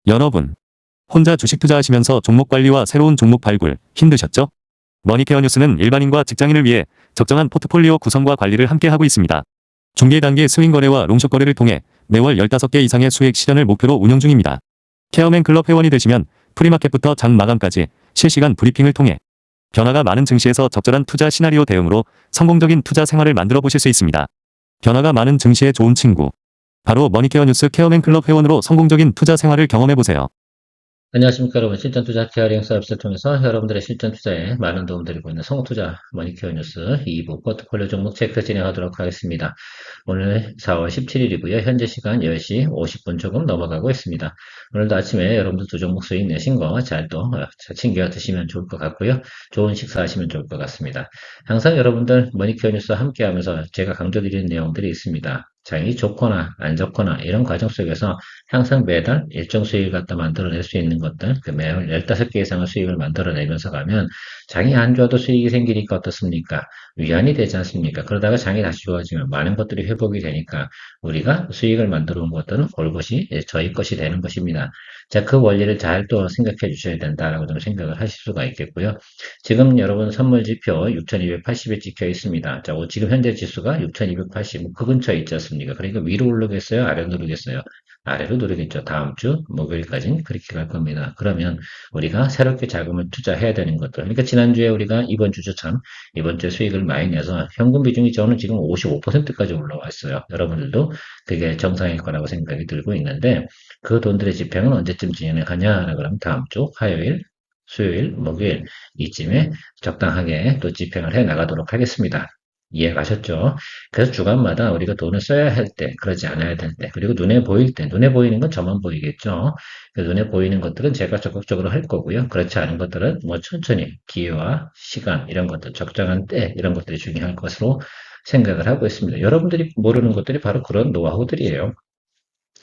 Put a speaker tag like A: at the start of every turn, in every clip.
A: 여러분, 혼자 주식 투자하시면서 종목 관리와 새로운 종목 발굴 힘드셨죠? 머니케어 뉴스는 일반인과 직장인을 위해 적정한 포트폴리오 구성과 관리를 함께 하고 있습니다. 중개 단계 스윙 거래와 롱숏 거래를 통해 매월 15개 이상의 수익 실현을 목표로 운영 중입니다. 케어맨 클럽 회원이 되시면 프리마켓부터 장 마감까지 실시간 브리핑을 통해 변화가 많은 증시에서 적절한 투자 시나리오 대응으로 성공적인 투자 생활을 만들어 보실 수 있습니다. 변화가 많은 증시의 좋은 친구. 바로 머니케어 뉴스 케어맨 클럽 회원으로 성공적인 투자 생활을 경험해 보세요.
B: 안녕하십니까 여러분. 실전 투자 케어링 서비스를 통해서 여러분들의 실전 투자에 많은 도움 드리고 있는 성투자 머니케어 뉴스 2부 포트폴리오 종목 체크 진행하도록 하겠습니다. 오늘 4월 17일이고요. 현재 시간 10시 50분 조금 넘어가고 있습니다. 오늘도 아침에 여러분들 두 종목 수익 내신 거 잘 챙겨 드시면 좋을 것 같고요. 좋은 식사 하시면 좋을 것 같습니다. 항상 여러분들 머니케어 뉴스와 함께 하면서 제가 강조드리는 내용들이 있습니다. 장이 좋거나 안 좋거나 이런 과정 속에서 항상 매달 일정 수익을 갖다 만들어낼 수 있는 것들, 매월 15개 이상의 수익을 만들어내면서 가면 장이 안 좋아도 수익이 생기니까 어떻습니까? 위안이 되지 않습니까? 그러다가 장이 다시 좋아지면 많은 것들이 회복이 되니까 우리가 수익을 만들어 온 것들은 골고시 저희 것이 되는 것입니다. 자, 그 원리를 잘 또 생각해 주셔야 된다라고 좀 생각을 하실 수가 있겠고요. 지금 여러분 선물 지표 6280에 찍혀 있습니다. 자, 지금 현재 지수가 6280, 그 근처에 있지 않습니까? 그러니까 위로 오르겠어요? 아래로 누르겠어요? 아래로 누르겠죠. 다음 주 목요일까지는 그렇게 갈 겁니다. 그러면 우리가 새롭게 자금을 투자해야 되는 것들. 그러니까 지난주에 우리가 이번 주처럼 이번 주에 수익을 많이 내서 현금 비중이 저는 지금 55%까지 올라와 있어요. 여러분들도 그게 정상일 거라고 생각이 들고 있는데 그 돈들의 집행은 언제쯤 진행하냐? 그러면 다음 주 화요일, 수요일, 목요일 이쯤에 적당하게 또 집행을 해 나가도록 하겠습니다. 이해 가셨죠? 그래서 주간마다 우리가 돈을 써야 할 때, 그러지 않아야 될 때, 그리고 눈에 보일 때, 눈에 보이는 건 저만 보이겠죠? 눈에 보이는 것들은 제가 적극적으로 할 거고요. 그렇지 않은 것들은 뭐 천천히 기회와 시간, 이런 것들, 적정한 때, 이런 것들이 중요할 것으로 생각을 하고 있습니다. 여러분들이 모르는 것들이 바로 그런 노하우들이에요.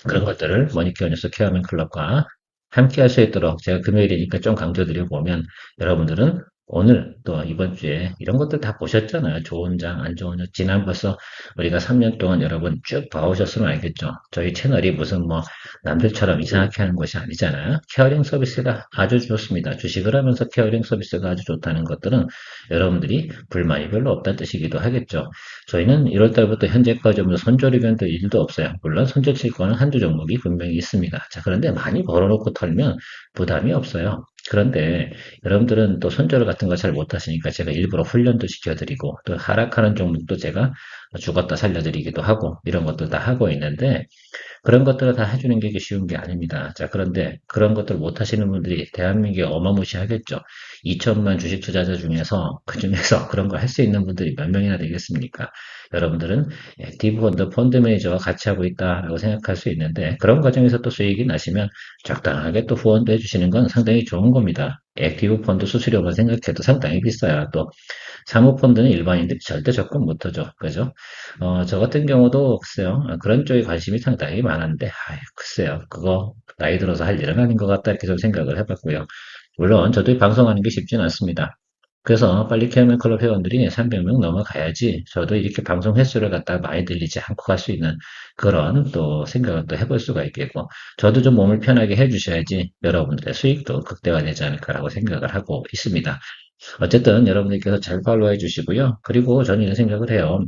B: 그런 것들을 머니케어 뉴스 케어맨 클럽과 함께 할 수 있도록 제가 금요일이니까 좀 강조드려 보면 여러분들은 오늘 또 이번 주에 이런 것들 다 보셨잖아요. 좋은 장, 안 좋은 장. 지난 벌써 우리가 3년 동안 여러분 쭉 봐오셨으면 알겠죠. 저희 채널이 무슨 뭐 남들처럼 이상하게 하는 것이 아니잖아요. 케어링 서비스가 아주 좋습니다. 주식을 하면서 케어링 서비스가 아주 좋다는 것들은 여러분들이 불만이 별로 없다는 뜻이기도 하겠죠. 저희는 1월 달부터 현재까지 뭐 손절이면 또 일도 없어요. 물론 손절 칠 거는 한두 종목이 분명히 있습니다. 자, 그런데 많이 벌어놓고 털면 부담이 없어요. 그런데 여러분들은 또 손절 같은 거 잘 못하시니까 제가 일부러 훈련도 시켜드리고 또 하락하는 종목도 제가 죽었다 살려드리기도 하고 이런 것들 다 하고 있는데 그런 것들을 다 해주는 게 쉬운 게 아닙니다. 자, 그런데 그런 것들 못 하시는 분들이 대한민국에 어마무시하겠죠. 2천만 주식 투자자 중에서, 그 중에서 그런 걸 할 수 있는 분들이 몇 명이나 되겠습니까? 여러분들은 액티브 펀드, 펀드 매니저와 같이 하고 있다라고 생각할 수 있는데, 그런 과정에서 또 수익이 나시면 적당하게 또 후원도 해주시는 건 상당히 좋은 겁니다. 액티브 펀드 수수료만 생각해도 상당히 비싸요. 또 사모펀드는 일반인들이 절대 접근 못하죠. 그죠? 저 같은 경우도 글쎄요. 그런 쪽에 관심이 상당히 많은데, 글쎄요. 그거 나이 들어서 할 일은 아닌 것 같다 이렇게 좀 생각을 해봤고요. 물론 저도 방송하는 게 쉽진 않습니다. 그래서 빨리 케어맨 클럽 회원들이 300명 넘어가야지 저도 이렇게 방송 횟수를 갖다가 많이 들리지 않고 갈 수 있는 그런 또 생각을 또 해볼 수가 있겠고 저도 좀 몸을 편하게 해주셔야지 여러분들의 수익도 극대화되지 않을까라고 생각을 하고 있습니다. 어쨌든 여러분들께서 잘 팔로우해 주시고요. 그리고 저는 이런 생각을 해요.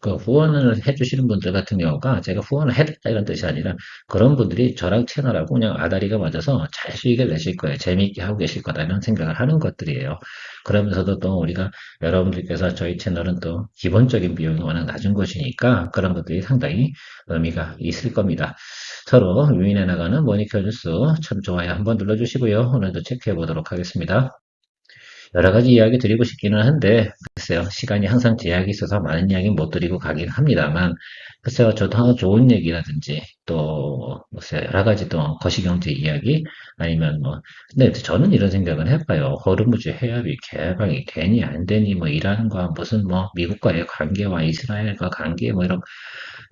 B: 그 후원을 해주시는 분들 같은 경우가 제가 후원을 해줬다 이런 뜻이 아니라 그런 분들이 저랑 채널하고 그냥 아다리가 맞아서 잘 수익을 내실 거예요. 재미있게 하고 계실 거다 이런 생각을 하는 것들이에요. 그러면서도 또 우리가 여러분들께서 저희 채널은 또 기본적인 비용이 워낙 낮은 것이니까 그런 것들이 상당히 의미가 있을 겁니다. 서로 유인해 나가는 모니터 뉴스 참 좋아요 한번 눌러주시고요. 오늘도 체크해 보도록 하겠습니다. 여러 가지 이야기 드리고 싶기는 한데, 글쎄요, 시간이 항상 제약이 있어서 많은 이야기 못 드리고 가긴 합니다만, 글쎄요, 저도 하나 좋은 얘기라든지, 또, 글쎄요, 여러 가지 또 거시경제 이야기, 아니면 뭐, 근데 저는 이런 생각은 해봐요. 호르무즈 해협이 개방이 되니 안 되니, 뭐, 이란과 무슨 뭐, 미국과의 관계와 이스라엘과 관계, 뭐, 이런,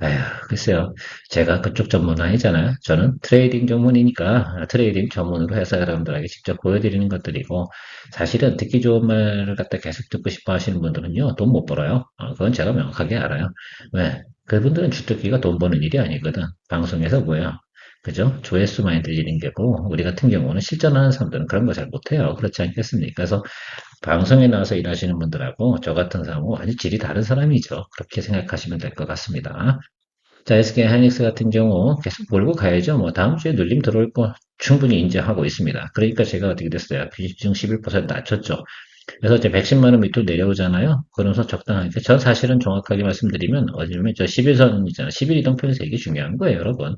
B: 에휴, 글쎄요. 제가 그쪽 전문은 아니잖아요. 저는 트레이딩 전문이니까 트레이딩 전문으로 해서 여러분들에게 직접 보여드리는 것들이고 사실은 듣기 좋은 말을 갖다 계속 듣고 싶어 하시는 분들은요, 돈 못 벌어요. 그건 제가 명확하게 알아요. 왜? 그분들은 주특기가 돈 버는 일이 아니거든. 방송에서 뭐야? 그죠? 조회수만이 들리는 게고, 우리 같은 경우는 실전하는 사람들은 그런 거 잘 못해요. 그렇지 않겠습니까? 그래서 방송에 나와서 일하시는 분들하고 저 같은 사람은 완전 질이 다른 사람이죠. 그렇게 생각하시면 될 것 같습니다. 자, SK 하이닉스 같은 경우 계속 몰고 가야죠. 뭐 다음 주에 눌림 들어올 거 충분히 인지하고 있습니다. 그러니까 제가 어떻게 됐어요? 비중 11% 낮췄죠. 그래서 이제 110만 원 밑으로 내려오잖아요. 그러면서 적당하게. 저 사실은 정확하게 말씀드리면 어디냐면 저 11선 있잖아요. 11 이동평균선 이게 중요한 거예요, 여러분.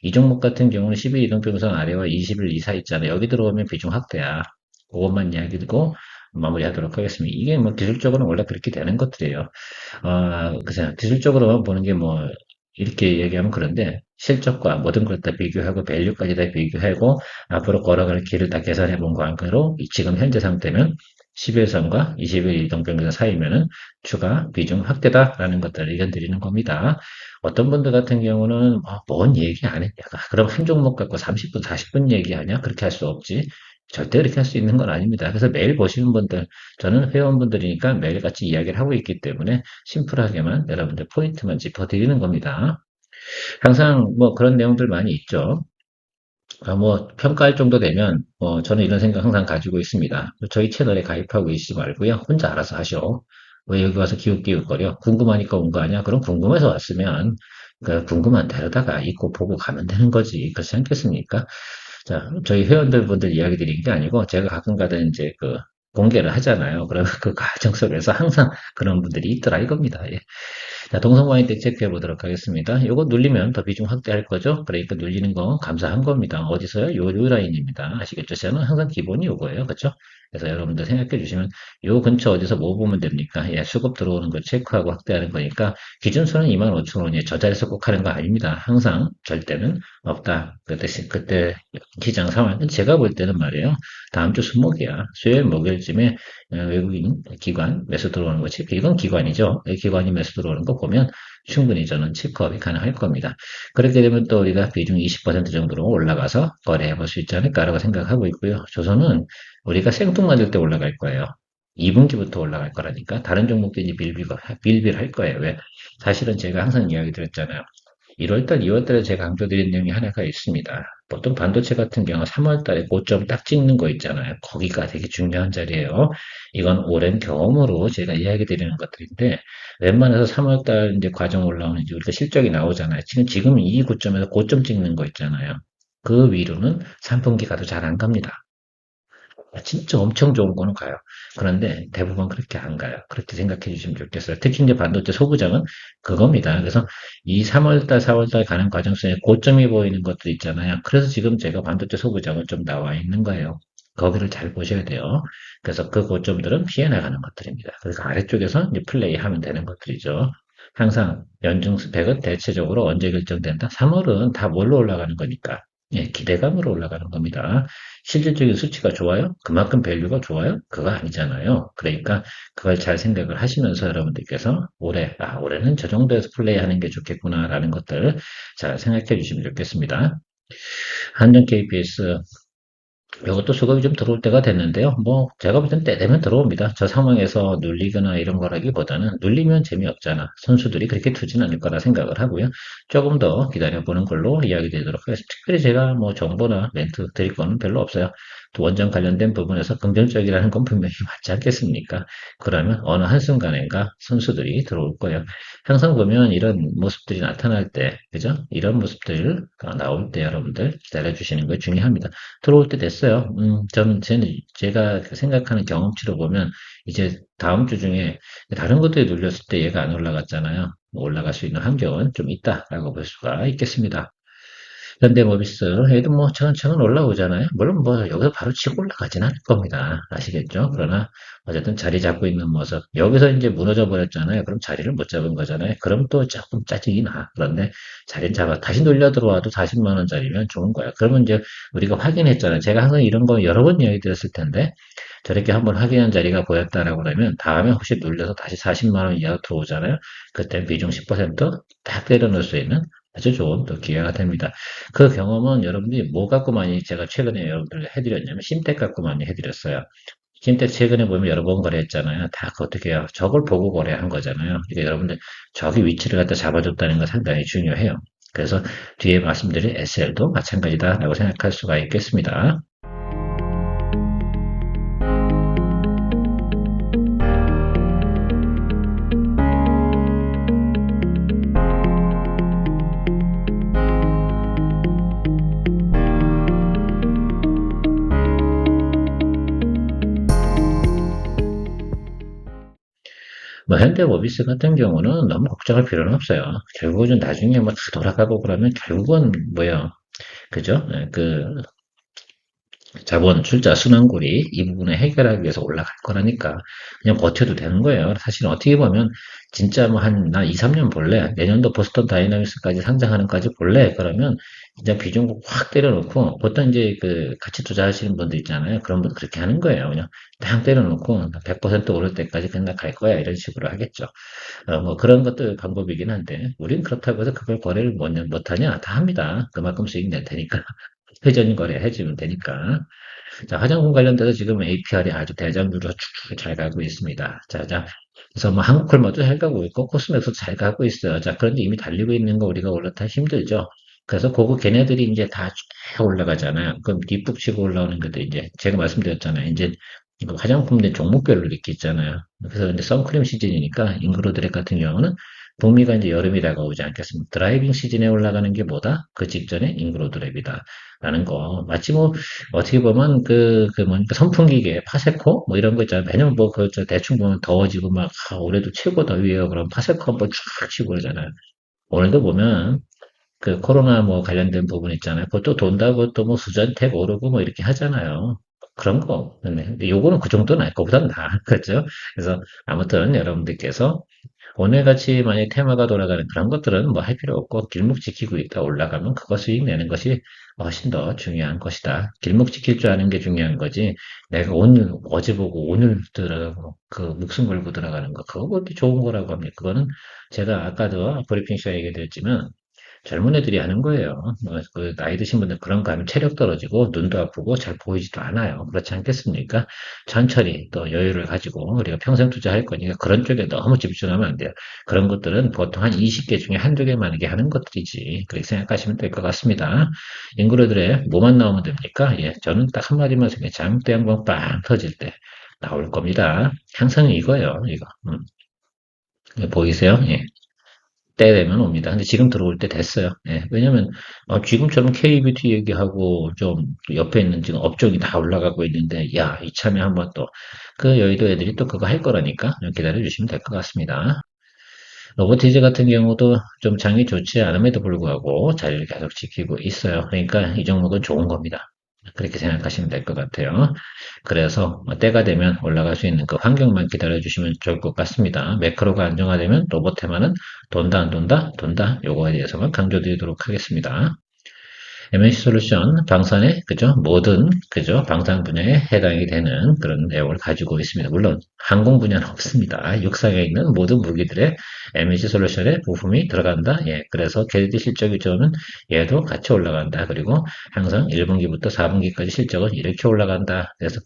B: 이 종목 같은 경우는 11 이동평균선 아래와 20일 이사 있잖아요. 여기 들어오면 비중 확대야. 그것만 이야기 듣고 마무리하도록 하겠습니다. 이게 뭐 기술적으로는 원래 그렇게 되는 것들이에요. 글쎄요. 기술적으로만 보는 게 뭐, 이렇게 얘기하면 그런데, 실적과 모든 걸 다 비교하고, 밸류까지 다 비교하고, 앞으로 걸어갈 길을 다 계산해 본 관계로, 지금 현재 상태면, 11선과 20일 이동평균선 사이면은 추가 비중 확대다라는 것들을 의견 드리는 겁니다. 어떤 분들 같은 경우는, 뭔 얘기 안 했냐. 그럼 한 종목 갖고 30분, 40분 얘기하냐? 그렇게 할 수 없지. 절대 그렇게 할 수 있는 건 아닙니다. 그래서 매일 보시는 분들, 저는 회원분들이니까 매일같이 이야기를 하고 있기 때문에 심플하게만 여러분들 포인트만 짚어드리는 겁니다. 항상 뭐 그런 내용들 많이 있죠. 뭐 평가할 정도 되면 저는 이런 생각 항상 가지고 있습니다. 저희 채널에 가입하고 계시지 말고요. 혼자 알아서 하셔. 왜 여기 와서 기웃기웃거려? 궁금하니까 온 거 아니야? 그럼 궁금해서 왔으면 그 궁금한 데로다가 있고 보고 가면 되는 거지. 그렇지 않겠습니까? 자, 저희 회원들 분들 이야기 드린 게 아니고, 제가 가끔가다 이제 공개를 하잖아요. 그러면 그 과정 속에서 항상 그런 분들이 있더라 이겁니다. 예. 자, 동성마인드 체크해 보도록 하겠습니다. 요거 눌리면 더 비중 확대할 거죠? 그러니까 눌리는 거 감사한 겁니다. 어디서요? 요 라인입니다. 아시겠죠? 저는 항상 기본이 요거예요. 그렇죠? 그래서 여러분들 생각해 주시면 요 근처 어디서 뭐 보면 됩니까? 예, 수급 들어오는 거 체크하고 확대하는 거니까 기준선은 25,000원이에요. 저 자리에서 꼭 하는 거 아닙니다. 항상 절대는 없다. 그때 시장 상황은 제가 볼 때는 말이에요. 다음 주 수목이야. 수요일 목요일쯤에 외국인 기관 매수 들어오는 거 체크. 이건 기관이죠. 기관이 매수 들어오는 거 보면 충분히 저는 체크업이 가능할 겁니다. 그렇게 되면 또 우리가 비중 20% 정도로 올라가서 거래해 볼 수 있지 않을까라고 생각하고 있고요. 조선은 우리가 생뚱맞을 때 올라갈 거예요. 2분기부터 올라갈 거라니까. 다른 종목들이 빌빌할 거예요. 왜? 사실은 제가 항상 이야기 드렸잖아요. 1월달, 2월달에 제가 강조드린 내용이 하나가 있습니다. 보통 반도체 같은 경우 3월달에 고점 딱 찍는 거 있잖아요. 거기가 되게 중요한 자리예요. 이건 오랜 경험으로 제가 이야기 드리는 것들인데, 웬만해서 3월달 이제 과정 올라오는 이제 우리가 실적이 나오잖아요. 지금 이 고점에서 고점 찍는 거 있잖아요. 그 위로는 3분기 가도 잘 안 갑니다. 진짜 엄청 좋은 거는 가요. 그런데 대부분 그렇게 안 가요. 그렇게 생각해 주시면 좋겠어요. 특히 이제 반도체 소부장은 그겁니다. 그래서 이 3월달, 4월달 가는 과정 속에 고점이 보이는 것들 있잖아요. 그래서 지금 제가 반도체 소부장은 좀 나와 있는 거예요. 거기를 잘 보셔야 돼요. 그래서 그 고점들은 피해 나가는 것들입니다. 그래서 아래쪽에서 이제 플레이하면 되는 것들이죠. 항상 연중 스펙은 대체적으로 언제 결정된다? 3월은 다 뭘로 올라가는 거니까. 예, 기대감으로 올라가는 겁니다. 실질적인 수치가 좋아요? 그만큼 밸류가 좋아요? 그거 아니잖아요. 그러니까 그걸 잘 생각을 하시면서 여러분들께서 올해는 저 정도에서 플레이하는 게 좋겠구나라는 것들 잘 생각해 주시면 좋겠습니다. 한전 KPS 이것도 수급이 좀 들어올 때가 됐는데요. 뭐 제가 볼 땐 때 되면 들어옵니다. 저 상황에서 눌리거나 이런 거라기보다는 눌리면 재미없잖아. 선수들이 그렇게 투진 않을 거라 생각을 하고요. 조금 더 기다려보는 걸로 이야기 드리도록 하겠습니다. 특별히 제가 뭐 정보나 멘트 드릴 거는 별로 없어요. 또 원전 관련된 부분에서 긍정적이라는 건 분명히 맞지 않겠습니까? 그러면 어느 한순간인가 선수들이 들어올 거예요. 항상 보면 이런 모습들이 나타날 때, 그죠? 이런 모습들 나올 때 여러분들 기다려주시는 거 중요합니다. 들어올 때 됐어요. 제가 생각하는 경험치로 보면 이제 다음 주 중에 다른 것들이 눌렸을 때 얘가 안 올라갔잖아요. 뭐 올라갈 수 있는 환경은 좀 있다라고 볼 수가 있겠습니다. 현대모비스 얘도 뭐 차근차근 올라오잖아요. 물론 뭐 여기서 바로 치고 올라가진 않을 겁니다. 아시겠죠? 그러나 어쨌든 자리 잡고 있는 모습. 여기서 이제 무너져 버렸잖아요. 그럼 자리를 못 잡은 거잖아요. 그럼 또 조금 짜증이 나. 그런데 자리를 잡아 다시 놀려 들어와도 40만 원짜리면 좋은 거야. 그러면 이제 우리가 확인했잖아요. 제가 항상 이런 거 여러 번 이야기 드렸을 텐데 저렇게 한번 확인한 자리가 보였다라고 그러면 다음에 혹시 눌려서 다시 40만 원 이하로 들어오잖아요. 그때 비중 10%딱 때려넣을 수 있는 아주 좋은 또 기회가 됩니다. 그 경험은 여러분들이 뭐 갖고 많이 제가 최근에 여러분들 해드렸냐면 심택 갖고 많이 해드렸어요. 심택 최근에 보면 여러 번 거래했잖아요. 다 어떻게 해요? 저걸 보고 거래한 거잖아요. 그러니까 여러분들 저기 위치를 갖다 잡아줬다는 거 상당히 중요해요. 그래서 뒤에 말씀드린 SL도 마찬가지다라고 생각할 수가 있겠습니다. 뭐 현대모비스 같은 경우는 너무 걱정할 필요는 없어요. 결국은 나중에 뭐 다 돌아가고 그러면 결국은 뭐예요? 그죠? 자본, 출자, 순환골이 이 부분을 해결하기 위해서 올라갈 거라니까 그냥 버텨도 되는 거예요. 사실 어떻게 보면 진짜 뭐 나 2, 3년 볼래? 내년도 보스턴 다이나믹스까지 상장하는까지 볼래? 그러면 진짜 비중 확 때려놓고 보통 이제 그 같이 투자하시는 분들 있잖아요. 그런 분들 그렇게 하는 거예요. 그냥 딱 때려놓고 100% 오를 때까지 그냥 갈 거야. 이런 식으로 하겠죠. 뭐 그런 것도 방법이긴 한데 우린 그렇다고 해서 그걸 거래를 못하냐? 다 합니다. 그만큼 수익 낼 테니까. 회전 거래 해주면 되니까. 자, 화장품 관련돼서 지금 APR이 아주 대장주로 쭉쭉 잘 가고 있습니다. 그래서 뭐 한국콜마도 잘 가고 있고 코스맥도 잘 가고 있어요. 자, 그런데 이미 달리고 있는 거 우리가 올라타 힘들죠. 그래서 그거 걔네들이 이제 다 쭉 올라가잖아요. 그럼 뒷북 치고 올라오는 것도 이제 제가 말씀드렸잖아요. 이제 이거 화장품들 종목별로 이렇게 있잖아요. 그래서 이제 선크림 시즌이니까 잉그로드랙 같은 경우는 북미가 이제 여름이 다가오지 않겠습니까? 드라이빙 시즌에 올라가는 게 뭐다? 그 직전에 잉그로드랩이다. 라는 거. 마치 뭐, 어떻게 보면 뭐니까 선풍기계, 파세코? 뭐 이런 거 있잖아요. 매년 뭐, 대충 보면 더워지고 막, 올해도 최고 더위에요. 그럼 파세코 한번 쫙 치고 그러잖아요. 오늘도 보면, 그 코로나 뭐 관련된 부분 있잖아요. 그것도 돈다고 또 뭐 수전택 오르고 뭐 이렇게 하잖아요. 그런 거. 근데 요거는 그 정도는 아닐 거보단 나아. 그렇죠? 그래서 아무튼 여러분들께서 오늘같이 만약 테마가 돌아가는 그런 것들은 뭐 할 필요 없고 길목 지키고 있다 올라가면 그거 수익 내는 것이 훨씬 더 중요한 것이다. 길목 지킬 줄 아는 게 중요한 거지. 내가 오늘 어제 보고 오늘 들어가고 그 목숨 걸고 들어가는 거 그거 그렇게 좋은 거라고 합니다. 그거는 제가 아까도 브리핑 시간에 얘기드렸지만 젊은 애들이 하는 거예요. 그 나이 드신 분들 그런 거 하면 체력 떨어지고 눈도 아프고 잘 보이지도 않아요. 그렇지 않겠습니까? 천천히 또 여유를 가지고 우리가 평생 투자할 거니까 그런 쪽에 너무 집중하면 안 돼요. 그런 것들은 보통 한 20개 중에 한두 개만 이게 하는 것들이지. 그렇게 생각하시면 될 것 같습니다. 인그루들의 뭐만 나오면 됩니까? 예, 저는 딱 한마디만 생각해. 장대 한번 빵 터질 때 나올 겁니다. 항상 이거예요. 이거. 보이세요? 예. 때 되면 옵니다. 근데 지금 들어올 때 됐어요. 예, 왜냐면 지금처럼 K뷰티 얘기하고 좀 옆에 있는 지금 업종이 다 올라가고 있는데 야 이참에 한번 또 그 여의도 애들이 또 그거 할 거라니까 기다려 주시면 될 것 같습니다. 로보티즈 같은 경우도 좀 장이 좋지 않음에도 불구하고 자리를 계속 지키고 있어요. 그러니까 이 종목은 좋은 겁니다. 그렇게 생각하시면 될 것 같아요. 그래서 때가 되면 올라갈 수 있는 그 환경만 기다려주시면 좋을 것 같습니다. 매크로가 안정화되면 로봇 테마는 돈다 안 돈다? 돈다. 요거에 대해서만 강조드리도록 하겠습니다. MNC 솔루션 방산의 그죠 모든 그죠 방산 분야에 해당이 되는 그런 내용을 가지고 있습니다. 물론 항공 분야는 없습니다. 육상에 있는 모든 무기들의 MNC 솔루션에 부품이 들어간다. 예, 그래서 걔네들 실적이 좋으면 얘도 같이 올라간다. 그리고 항상 1분기부터 4분기까지 실적은 이렇게 올라간다. 그래서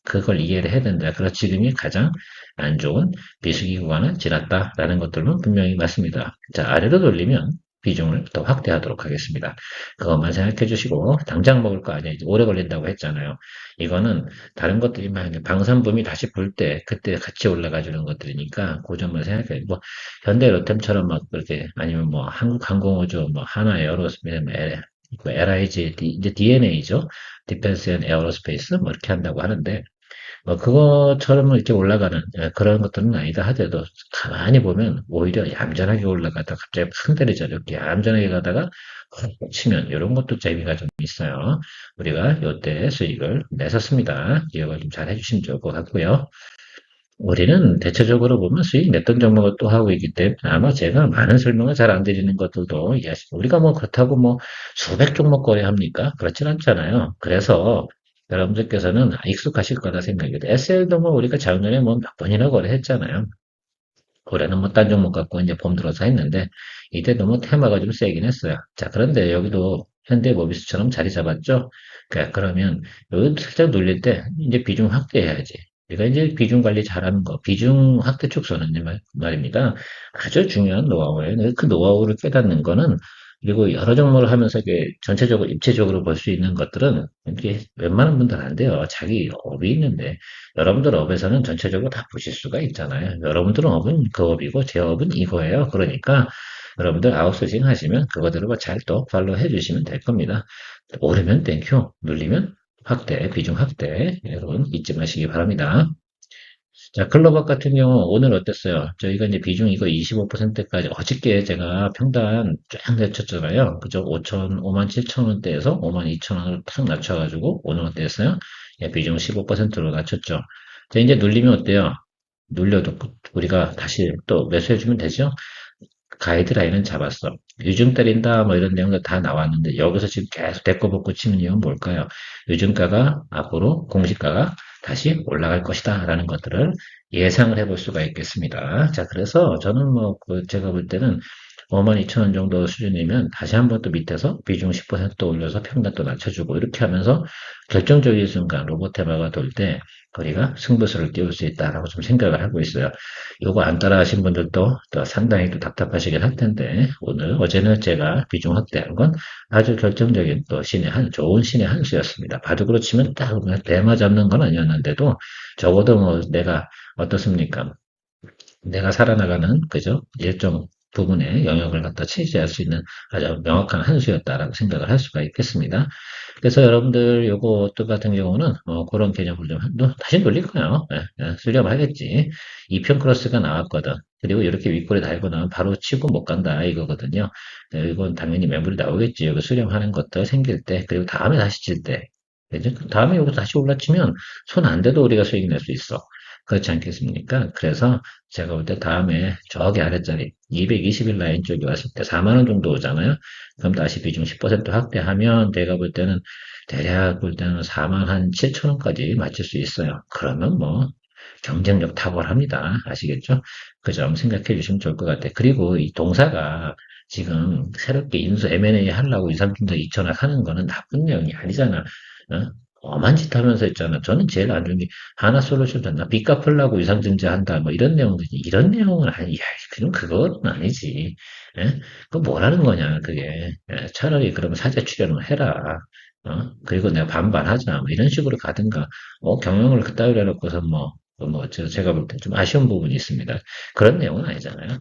B: 그걸 이해를 해야 된다. 그래서 지금이 가장 안 좋은 비수기 구간을 지났다라는 것들은 분명히 맞습니다. 자, 아래로 돌리면 비중을 더 확대하도록 하겠습니다. 그것만 생각해 주시고 당장 먹을 거 아니에요. 오래 걸린다고 했잖아요. 이거는 다른 것들이 막 방산붐이 다시 불 때 그때 같이 올라가 주는 것들이니까 그 점만 생각해. 뭐 현대 로템처럼 막 그렇게 아니면 뭐 한국항공우주 뭐 하나 에어로스페이스 뭐 LIG 이제 DNA죠. 디펜스 앤 에어로스페이스 뭐 이렇게 한다고 하는데 뭐 그것처럼 이렇게 올라가는 그런 것들은 아니다 하더라도 가만히 보면 오히려 얌전하게 올라가다가 갑자기 팍 때리죠. 이렇게 얌전하게 가다가 훅 치면 이런 것도 재미가 좀 있어요. 우리가 요때 수익을 냈었습니다. 기억을 좀 잘 해주시면 좋을 것 같고요. 우리는 대체적으로 보면 수익 냈던 종목을 또 하고 있기 때문에 아마 제가 많은 설명을 잘 안 드리는 것들도 이해하시고 우리가 뭐 그렇다고 뭐 수백 종목 거래합니까? 그렇진 않잖아요. 그래서 여러분들께서는 익숙하실 거다 생각이 돼요. SL도 뭐 우리가 작년에 뭐 몇 번이나 거래했잖아요. 올해는 뭐 딴 종목 갖고 이제 봄 들어서 했는데 이때도 뭐 테마가 좀 세긴 했어요. 자, 그런데 여기도 현대모비스처럼 자리 잡았죠? 그러면 여기 살짝 눌릴 때 이제 비중 확대해야지. 우리가 이제 비중 관리 잘하는 거, 비중 확대 축소는 이제 말입니다. 아주 중요한 노하우예요. 그 노하우를 깨닫는 거는 그리고 여러 종목을 하면서 이게 전체적으로 입체적으로 볼 수 있는 것들은 이게 웬만한 분들은 안 돼요. 자기 업이 있는데 여러분들 업에서는 전체적으로 다 보실 수가 있잖아요. 여러분들 업은 그 업이고 제 업은 이거예요. 그러니까 여러분들 아웃소싱 하시면 그거대로 잘 또 팔로우 해주시면 될 겁니다. 오르면 땡큐, 눌리면 확대, 비중 확대, 여러분 잊지 마시기 바랍니다. 자, 클로버 같은 경우 오늘 어땠어요? 저희가 이제 비중 이거 25%까지 어저께 제가 평단 쫙 내쳤잖아요. 그죠? 5만 7천 원대에서 5만 2천 원으로 탁 낮춰가지고 오늘 어땠어요? 예, 비중 15%로 낮췄죠. 자, 이제 눌리면 어때요? 눌려도 우리가 다시 또 매수해주면 되죠? 가이드라인은 잡았어. 요즘 때린다 뭐 이런 내용도 다 나왔는데 여기서 지금 계속 데꼬볶고 치는 이유는 뭘까요? 요즘가가 앞으로 공시가가 다시 올라갈 것이다 라는 것들을 예상을 해볼 수가 있겠습니다. 자, 그래서 저는 뭐 제가 볼 때는 52,000원 정도 수준이면 다시 한번 또 밑에서 비중 10% 올려서 평단 또 낮춰주고 이렇게 하면서 결정적인 순간 로봇 테마가 돌 때 우리가 승부수를 띄울 수 있다라고 좀 생각을 하고 있어요. 요거 안 따라 하신 분들도 또 상당히 또 답답하시긴 할 텐데, 어제는 제가 비중 확대한 건 아주 결정적인 또 좋은 신의 한 수였습니다. 바둑으로 치면 딱 대마 잡는 건 아니었는데도 적어도 뭐 내가 어떻습니까? 내가 살아나가는, 그죠? 일정 부분의 영역을 갖다 차지할 수 있는 아주 명확한 한 수였다라고 생각을 할 수가 있겠습니다. 그래서 여러분들 요거 또 같은 경우는 그런 개념을 좀 다시 돌릴 거예요. 예, 예, 수렴하겠지. 2편 크로스가 나왔거든. 그리고 이렇게 윗골에 달고 나면 바로 치고 못 간다 이거거든요. 예, 이건 당연히 매물이 나오겠지. 여기 수렴하는 것도 생길 때 그리고 다음에 다시 칠 때. 그죠? 다음에 여기 다시 올라치면 손 안 대도 우리가 수익 낼 수 있어. 그렇지 않겠습니까? 그래서 제가 볼 때 다음에 저기 아래자리 220일 라인 쪽에 왔을 때 4만 원 정도 오잖아요. 그럼 다시 비중 10% 확대하면 내가 볼 때는 대략 볼 때는 4만 한 7천 원까지 맞출 수 있어요. 그러면 뭐 경쟁력 탁월합니다. 아시겠죠? 그 점 생각해 주시면 좋을 것 같아요. 그리고 이 동사가 지금 새롭게 인수 M&A 하려고 2, 3층 2천원 하는 거는 나쁜 내용이 아니잖아. 어? 엄한 짓 하면서 있잖아. 저는 제일 안 좋은 게 하나솔루션 나 빚 갚으려고 유상증자 한다. 뭐 이런 내용들이 이런 내용은 아니, 야, 그건 아니지. 예? 그 뭐라는 거냐, 그게. 예, 차라리 그러면 사제 출연을 해라. 그리고 내가 반반하자. 뭐 이런 식으로 가든가. 경영을 그따위로 해놓고서 제가 볼 때 좀 아쉬운 부분이 있습니다. 그런 내용은 아니잖아요.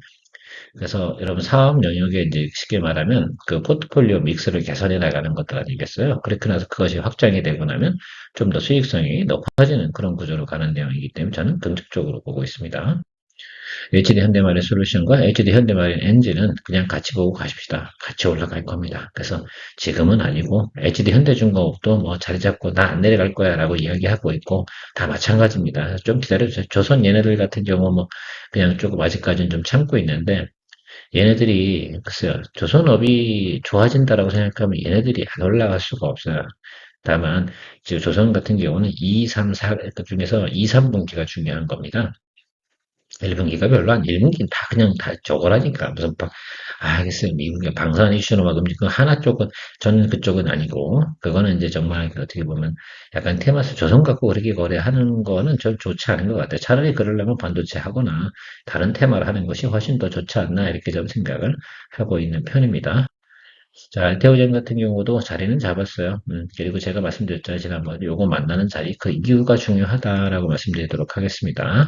B: 그래서 여러분 사업 영역에 이제 쉽게 말하면 그 포트폴리오 믹스를 개선해 나가는 것들 아니겠어요? 그렇게 나서 그것이 확장이 되고 나면 좀 더 수익성이 높아지는 그런 구조로 가는 내용이기 때문에 저는 긍정적으로 보고 있습니다. HD 현대말의 솔루션과 HD 현대말의 엔진은 그냥 같이 보고 가십시다. 같이 올라갈 겁니다. 그래서 지금은 아니고 HD 현대중공업도 뭐 자리 잡고 나 안 내려갈 거야 라고 이야기하고 있고 다 마찬가지입니다. 좀 기다려주세요. 조선 얘네들 같은 경우 뭐 그냥 조금 아직까지는 좀 참고 있는데 얘네들이 글쎄요. 조선업이 좋아진다라고 생각하면 얘네들이 안 올라갈 수가 없어요. 다만 지금 조선 같은 경우는 2, 3, 4 중에서 2, 3분기가 중요한 겁니다. 1분기가 별로 안, 1분기는 다 그냥 다 저거라니까. 무슨, 알겠어요. 미국의 방산 이슈로 막 그 하나 쪽은, 저는 그쪽은 아니고, 그거는 이제 정말 어떻게 보면 약간 테마스 조선 갖고 그렇게 거래하는 거는 좀 좋지 않은 것 같아요. 차라리 그러려면 반도체 하거나 다른 테마를 하는 것이 훨씬 더 좋지 않나, 이렇게 좀 생각을 하고 있는 편입니다. 자, 알테오젠 같은 경우도 자리는 잡았어요. 그리고 제가 말씀드렸잖아요. 지난번에 요거 만나는 자리, 그 이유가 중요하다라고 말씀드리도록 하겠습니다.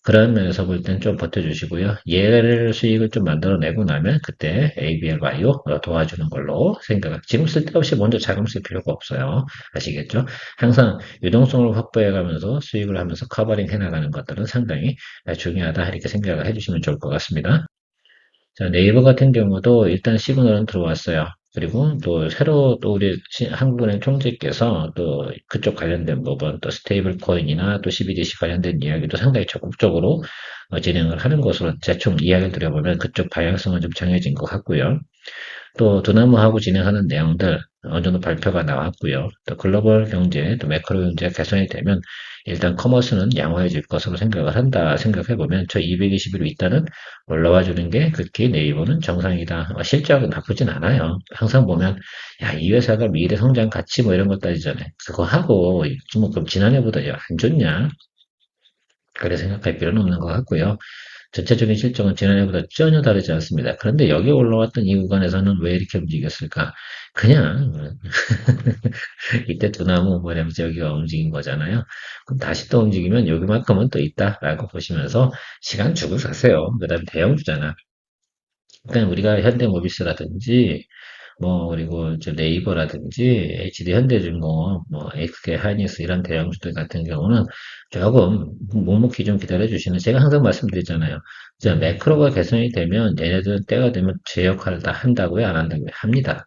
B: 그런 면에서 볼 땐 좀 버텨주시고요. 얘를 수익을 좀 만들어내고 나면 그때 ABL 바이오 도와주는 걸로 생각을. 지금 쓸데없이 먼저 자금 쓸 필요가 없어요. 아시겠죠? 항상 유동성을 확보해가면서 수익을 하면서 커버링 해나가는 것들은 상당히 중요하다 이렇게 생각을 해주시면 좋을 것 같습니다. 자, 네이버 같은 경우도 일단 시그널은 들어왔어요. 그리고 또 새로 또 우리 한국은행 총재께서 또 그쪽 관련된 부분, 또 스테이블 코인이나 또 CBDC 관련된 이야기도 상당히 적극적으로 진행을 하는 것으로 대충 이야기를 드려보면 그쪽 방향성은 좀 정해진 것 같고요. 또 두나무하고 진행하는 내용들 어느 정도 발표가 나왔고요. 또 글로벌 경제, 또 매크로 경제가 개선이 되면 일단 커머스는 양호해질 것으로 생각을 한다 생각해보면 저 220일 일단은 올라와 주는 게 그렇게 네이버는 정상이다. 실적은 나쁘진 않아요. 항상 보면 야, 이 회사가 미래 성장 가치 뭐 이런 것 따지잖아요. 그거 하고 뭐 그럼 지난해보다 안 좋냐? 그래 생각할 필요는 없는 것 같고요. 전체적인 실적은 지난해보다 전혀 다르지 않습니다. 그런데 여기 올라왔던 이 구간에서는 왜 이렇게 움직였을까? 그냥 이때 두나무 뭐냐면 여기가 움직인 거잖아요. 그럼 다시 또 움직이면 여기만큼은 또 있다라고 보시면서 시간 주고 사세요. 그 다음에 대형주잖아. 그러니까 우리가 현대모비스라든지 뭐 그리고 저 네이버라든지 HD 현대중공업, 뭐 SK 하이닉스 이런 대형주들 같은 경우는 조금 묵묵히 좀 기다려 주시는 제가 항상 말씀드리잖아요. 자, 매크로가 개선이 되면 얘네들은 때가 되면 제 역할을 다 한다고요, 안 한다고요? 합니다.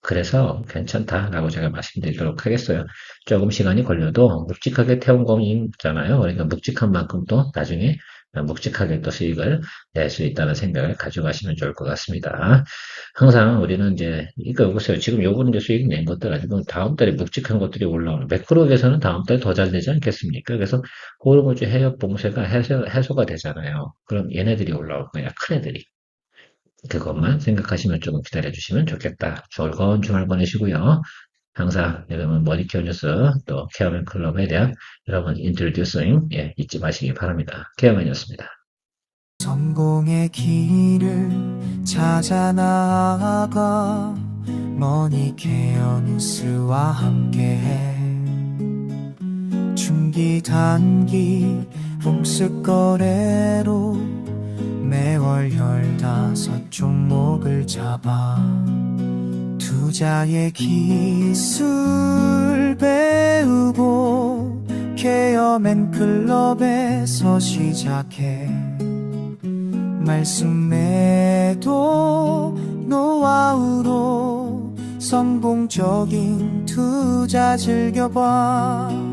B: 그래서 괜찮다라고 제가 말씀드리도록 하겠어요. 조금 시간이 걸려도 묵직하게 태운 공이잖아요. 그러니까 묵직한 만큼 또 나중에 묵직하게 또 수익을 낼 수 있다는 생각을 가져가시면 좋을 것 같습니다. 항상 우리는 이제 이거 보세요. 지금 요거는 이제 수익 낸 것들 아니고 다음 달에 묵직한 것들이 올라오는 매크로에서는 다음 달에 더 잘 되지 않겠습니까? 그래서 호르무즈 해협 봉쇄가 해소가 되잖아요. 그럼 얘네들이 올라올 거야. 큰 애들이. 그것만 생각하시면 조금 기다려 주시면 좋겠다. 즐거운 주말 보내시고요. 항상 여러분 머니케어 뉴스 또 케어맨 클럽에 대한 여러분 인트로듀싱 잊지 마시기 바랍니다. 케어맨이었습니다.
C: 성공의 길을 찾아 나아가 머니케어 뉴스와 함께해 중기 단기 복습 거래로 매월 15종목을 잡아 투자의 기술 배우고 케어맨 클럽에서 시작해 말씀에도 노하우로 성공적인 투자 즐겨봐.